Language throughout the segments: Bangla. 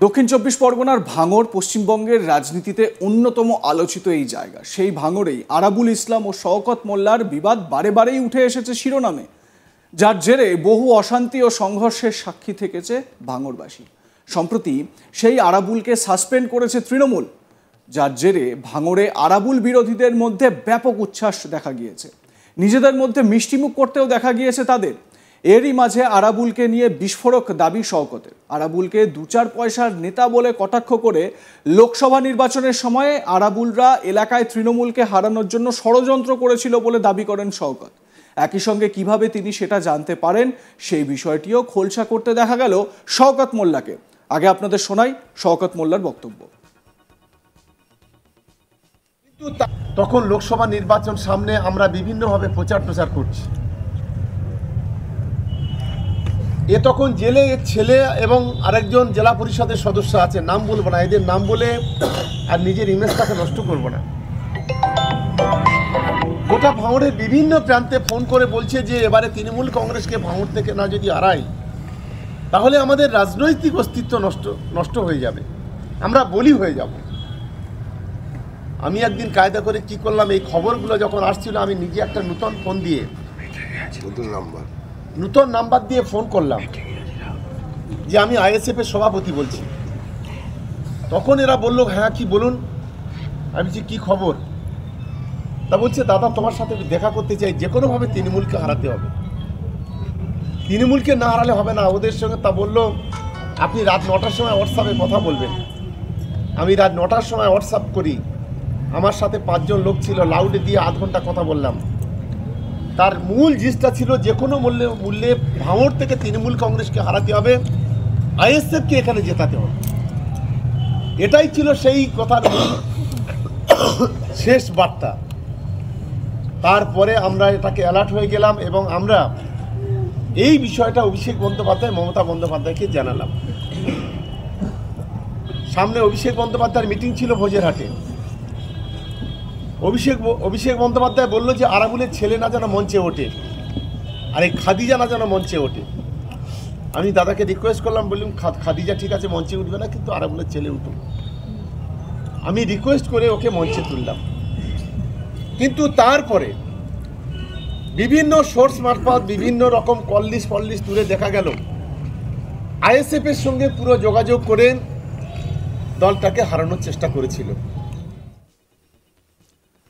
দক্ষিণ চব্বিশ পরগনার ভাঙড় পশ্চিমবঙ্গের রাজনীতিতে অন্যতম আলোচিত এই জায়গা। সেই ভাঙড়েই আরাবুল ইসলাম ও শওকত মোল্লার বিবাদ বারে বারেই উঠে এসেছে শিরোনামে, যার জেরে বহু অশান্তি ও সংঘর্ষের সাক্ষী থেকেছে ভাঙড়বাসী। সম্প্রতি সেই আরাবুলকে সাসপেন্ড করেছে তৃণমূল, যার জেরে ভাঙড়ে আরাবুল বিরোধীদের মধ্যে ব্যাপক উচ্ছ্বাস দেখা গিয়েছে। নিজেদের মধ্যে মিষ্টিমুখ করতেও দেখা গিয়েছে তাদের। এরই মাঝে আরাবুলকে নিয়ে বিস্ফোরক দাবি শওকতের। আরাবুলকে 2-4 পয়সার নেতা বলে কটাক্ষ করে লোকসভা নির্বাচনের সময়ে আরাবুলরা এলাকায় তৃণমূলকে হারানোর জন্য ষড়যন্ত্র করেছিল বলে দাবি করেন শওকত। একই সঙ্গে কিভাবে তিনি সেটা জানতে পারেন সেই বিষয়টিও খোলসা করতে দেখা গেল শওকত মোল্লাকে। আগে আপনাদের শোনাই শওকত মোল্লার বক্তব্য। তখন লোকসভা নির্বাচন সামনে, আমরা বিভিন্নভাবে প্রচার করছি। তখন জেলে ছেলে এবং আরেকজন জেলা পরিষদের সদস্য আছে, নাম বলবো না, এদের নাম বলে আর নিজের ইমেজটাকে নষ্ট করব না। গোটা ভাঙড়ের বিভিন্ন প্রান্তে ফোন করে বলছে যে এবারে তৃণমূল কংগ্রেসকে ভাঙড় থেকে না যদি হারাই তাহলে আমাদের রাজনৈতিক অস্তিত্ব নষ্ট হয়ে যাবে, আমরা বলি হয়ে যাব। আমি একদিন কায়দা করে কি করলাম, এই খবরগুলো যখন আসছিল আমি নিজে একটা নতুন নাম্বার দিয়ে ফোন করলাম যে আমি আইএসএফ এর সভাপতি বলছি। তখন এরা বলল হ্যাঁ কি বলুন। আমি বলছি কি খবর? তা বলছে দাদা তোমার সাথে দেখা করতে চাই, যে কোনোভাবে তৃণমূলকে হারাতে হবে, তৃণমূলকে না হারালে হবে না ওদের সঙ্গে। তা বললো আপনি রাত 9টার সময় হোয়াটসঅ্যাপে কথা বলবেন। আমি রাত 9টার সময় হোয়াটসঅ্যাপ করি, আমার সাথে 5 জন লোক ছিল, লাউডে দিয়ে আধ ঘন্টা কথা বললাম। তার মূল জিনিসটা ছিল যে কোনো মূল্যে ভাঙড় থেকে তৃণমূল কংগ্রেসকে হারাতে হবে, আইএসএফকে এখানে জেতাতে হবে। এটাই ছিল সেই কথার শেষ বার্তা। তারপরে আমরা এটাকে অ্যালার্ট হয়ে গেলাম এবং আমরা এই বিষয়টা অভিষেক বন্দ্যোপাধ্যায়, মমতা বন্দ্যোপাধ্যায়কে জানালাম। সামনে অভিষেক বন্দ্যোপাধ্যায়ের মিটিং ছিল ভোজেরহাটে। অভিষেক বন্দ্যোপাধ্যায় বলল যে আরাবুলের ছেলে না যেন মঞ্চে ওঠে, আর এই খাদিজা না যেন মঞ্চে ওঠে। আমি দাদাকে রিকোয়েস্ট করলাম, বললাম খাদিজা ঠিক আছে মঞ্চে উঠবে না, কিন্তু আরাবুলের ছেলে উঠুক। আমি রিকোয়েস্ট করে ওকে মঞ্চে তুললাম। কিন্তু তারপরে বিভিন্ন সোর্স মারফত বিভিন্ন রকম কললিশ তুলে দেখা গেল আইএসএফ এর সঙ্গে পুরো যোগাযোগ করে দলটাকে হারানোর চেষ্টা করেছিল।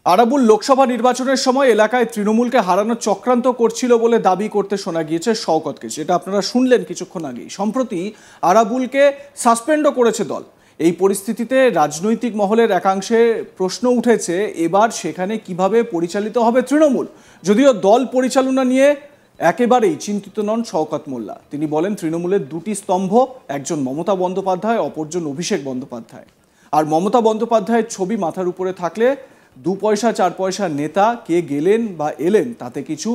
আরাবুল লোকসভা নির্বাচনের সময় এলাকায় তৃণমূলকে হারানোর চক্রান্ত করছিল বলে দাবি করতে শোনা গিয়েছে শওকতকে, যেটা আপনারা শুনলেন কিছুক্ষণ আগেই। সম্প্রতি আরাবুলকে সাসপেন্ডও করেছে দল। এই পরিস্থিতিতে রাজনৈতিক মহলের একাংশে প্রশ্ন উঠেছে এবার সেখানে কিভাবে পরিচালিত হবে তৃণমূল। যদিও দল পরিচালনা নিয়ে একেবারেই চিন্তিত নন শওকত মোল্লা। তিনি বলেন তৃণমূলের 2টি স্তম্ভ, একজন মমতা বন্দ্যোপাধ্যায়, অপরজন অভিষেক বন্দ্যোপাধ্যায়। আর মমতা বন্দ্যোপাধ্যায়ের ছবি মাথার উপরে থাকলে 2 পয়সা 4 পয়সার নেতা কে গেলেন বা এলেন তাতে কিছু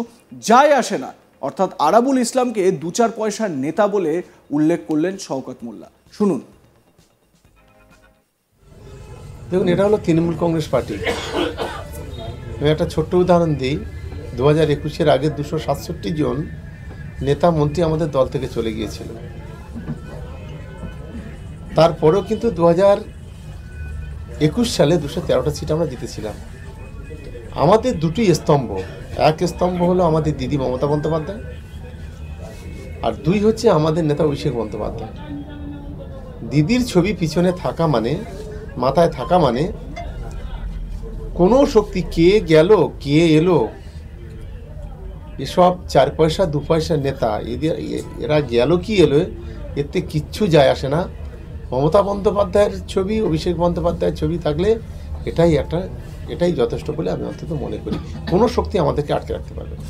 যায় আসে না। অর্থাৎ আরাবুল ইসলামকে 2-4 পয়সার নেতা বলে উল্লেখ করলেন শওকত মোল্লা। শুনুন। দেখুন, এটা হলো তৃণমূল কংগ্রেস পার্টি। আমি একটা ছোট্ট উদাহরণ দিই। 2021-এর আগে 267 জন নেতা মন্ত্রী আমাদের দল থেকে চলে গিয়েছিল। তারপরেও কিন্তু 2021 সালে 213টা সিট আমরা জিতেছিলাম। আমাদের 2টি স্তম্ভ, এক স্তম্ভ হলো আমাদের দিদি মমতা বন্দ্যোপাধ্যায়, আর 2 হচ্ছে আমাদের নেতা অভিষেক বন্দ্যোপাধ্যায়। দিদির ছবি পিছনে থাকা মানে, মাথায় থাকা মানে কোনো শক্তি কে গেল কে এলো, এসব 4 পয়সা 2 পয়সার নেতা এরা গেল কি এলো এতে কিচ্ছু যায় আসে না। মমতা বন্দ্যোপাধ্যায়ের ছবি, অভিষেক বন্দ্যোপাধ্যায়ের ছবি থাকলে এটাই যথেষ্ট বলে আমি অন্তত মনে করি। কোনো শক্তি আমাদেরকে আটকে রাখতে পারবে না।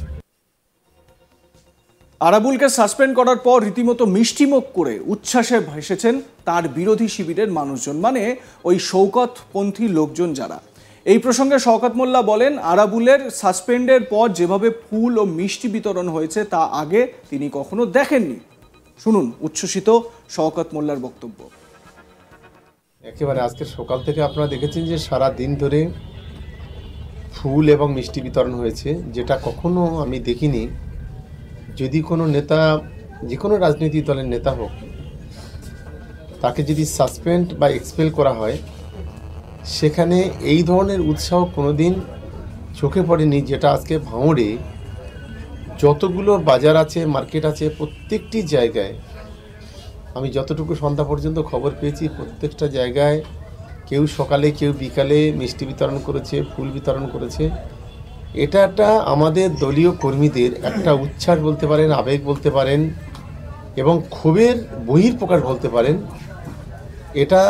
আরাবুলকে সাসপেন্ড করার পর রীতিমতো মিষ্টিমুখ করে উচ্ছ্বাসে ভেসেছেন তার বিরোধী শিবিরের মানুষজন, মানে ওই শওকতপন্থী লোকজন যারা। এই প্রসঙ্গে শওকত মোল্লা বলেন আরাবুলের সাসপেন্ডের পর যেভাবে ফুল ও মিষ্টি বিতরণ হয়েছে তা আগে তিনি কখনো দেখেননি। শুনুন উচ্ছ্বসিত শওকত মোল্লার বক্তব্য। একেবারে আজকে সকাল থেকে আপনারা দেখেছেন যে সারা দিন ধরে ফুল এবং মিষ্টি বিতরণ হয়েছে, যেটা কখনো আমি দেখিনি। যদি কোনো নেতা, যে কোনো রাজনৈতিক দলের নেতা হোক, তাকে যদি সাসপেন্ড বা এক্সপেল করা হয়, সেখানে এই ধরনের উৎসাহ কোনোদিন চোখে পড়েনি, যেটা আজকে ভাঙড়ে যতগুলো বাজার আছে, মার্কেট আছে, প্রত্যেকটি জায়গায় আমি যতটুকু সন্ধ্যা পর্যন্ত খবর পেয়েছি, প্রত্যেকটা জায়গায় কেউ সকালে কেউ বিকালে মিষ্টি বিতরণ করেছে, ফুল বিতরণ করেছে। এটা একটা আমাদের দলীয় কর্মীদের একটা উচ্ছ্বাস বলতে পারেন, আবেগ বলতে পারেন, এবং ক্ষোভের বহিঃপ্রকাশ বলতে পারেন। এটা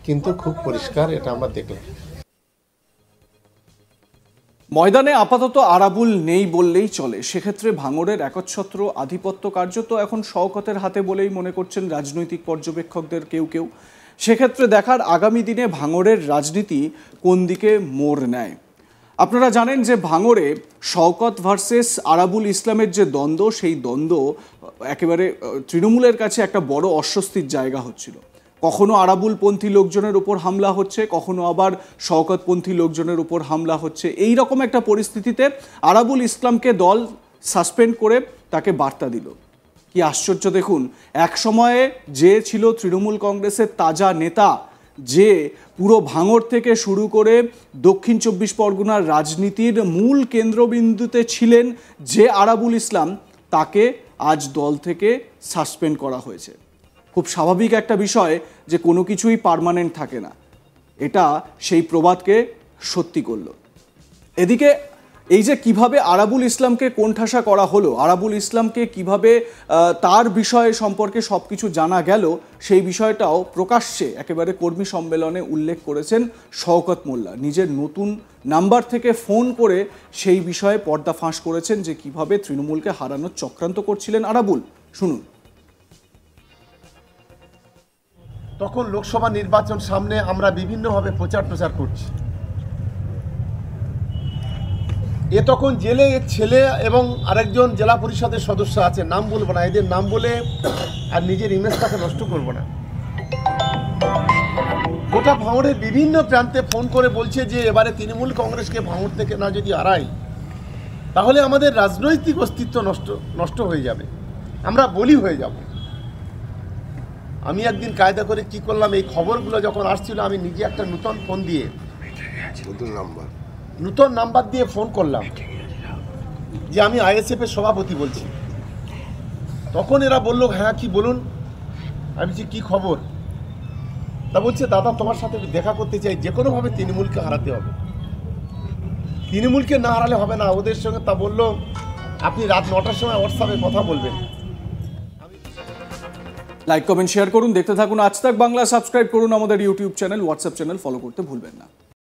কিন্তু খুব পরিষ্কার, এটা আমরা দেখলাম। ময়দানে আপাতত আরাবুল নেই বললেই চলে। সেক্ষেত্রে ভাঙড়ের একচ্ছত্র আধিপত্য কার্যত এখন শওকতের হাতে বলেই মনে করছেন রাজনৈতিক পর্যবেক্ষকদের কেউ কেউ। সেক্ষেত্রে দেখার আগামী দিনে ভাঙড়ের রাজনীতি কোন দিকে মোড় নেয়। আপনারা জানেন যে ভাঙড়ে শওকত ভার্সেস আরাবুল ইসলামের যে দ্বন্দ্ব, সেই দ্বন্দ্ব একেবারে তৃণমূলের কাছে একটা বড় অস্বস্তির জায়গা হচ্ছিল। কখনো আরাবুলপন্থী লোকজনের উপর হামলা হচ্ছে, কখনো আবার শওকতপন্থী লোকজনের উপর হামলা হচ্ছে। এই রকম একটা পরিস্থিতিতে আরাবুল ইসলামকে দল সাসপেন্ড করে তাকে বার্তা দিল। কি আশ্চর্য দেখুন, এক সময়ে যে ছিল তৃণমূল কংগ্রেসের তাজা নেতা, যে পুরো ভাঙড় থেকে শুরু করে দক্ষিণ 24 পরগনার রাজনীতির মূল কেন্দ্রবিন্দুতে ছিলেন যে আরাবুল ইসলাম, তাকে আজ দল থেকে সাসপেন্ড করা হয়েছে। খুব স্বাভাবিক একটা বিষয় যে কোনো কিছুই পার্মানেন্ট থাকে না। এটা সেই প্রবাদকে সত্যি করল। এদিকে এই যে কিভাবে আরাবুল ইসলামকে কোণঠাসা করা হলো, আরাবুল ইসলামকে কিভাবে তার বিষয় সম্পর্কে সব কিছু জানা গেল, সেই বিষয়টাও প্রকাশ্যে একেবারে কর্মী সম্মেলনে উল্লেখ করেছেন শওকত মোল্লা। নিজের নতুন নাম্বার থেকে ফোন করে সেই বিষয়ে পর্দা ফাঁস করেছেন যে কিভাবে তৃণমূলকে হারানোর চক্রান্ত করছিলেন আরাবুল। শুনুন। তখন লোকসভা নির্বাচন সামনে, আমরা বিভিন্নভাবে প্রচার করছি। এ তখন জেলে ছেলে এবং আরেকজন জেলা পরিষদের সদস্য আছে, নাম বলবো না, এদের নাম বলে আর নিজের ইমেজটাকে নষ্ট করব না। গোটা ভাঙড়ের বিভিন্ন প্রান্তে ফোন করে বলছে যে এবারে তৃণমূল কংগ্রেসকে ভাঙড় থেকে না যদি হারাই, তাহলে আমাদের রাজনৈতিক অস্তিত্ব নষ্ট হয়ে যাবে, আমরা বলি হয়ে যাব। আমি একদিন কায়দা করে কি করলাম, এই খবরগুলো যখন আসছিল, আমি নিজে একটা নতুন নাম্বার দিয়ে ফোন করলাম যে আমি আইএসএফ এর সভাপতি বলছি। তখন এরা বলল, হ্যাঁ কি বলুন। আমি বলছি কি খবর? তা বলছে, দাদা তোমার সাথে দেখা করতে চাই, যে কোনোভাবে তৃণমূলকে হারাতে হবে, তৃণমূলকে না হারালে হবে না ওদের সঙ্গে। তা বললো, আপনি রাত 9টার সময় হোয়াটসঅ্যাপে কথা বলবেন। লাইক কমেন্ট শেয়ার করুন, দেখতে থাকুন আজ তাক বাংলা। সাবস্ক্রাইব করুন আমাদের YouTube channel, WhatsApp channel follow করতে ভুলবেন না।